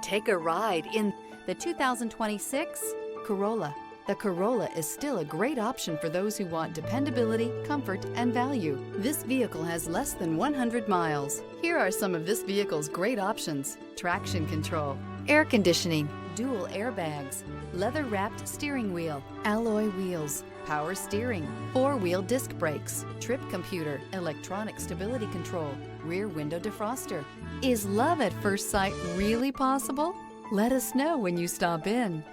Take a ride in the 2026 Corolla. The Corolla is still a great option for those who want dependability, comfort, and value. This vehicle has less than 100 miles. Here are some of this vehicle's great options: traction control, air conditioning, dual airbags, leather-wrapped steering wheel, alloy wheels, power steering, four-wheel disc brakes, trip computer, electronic stability control, rear window defroster. Is love at first sight really possible? Let us know when you stop in.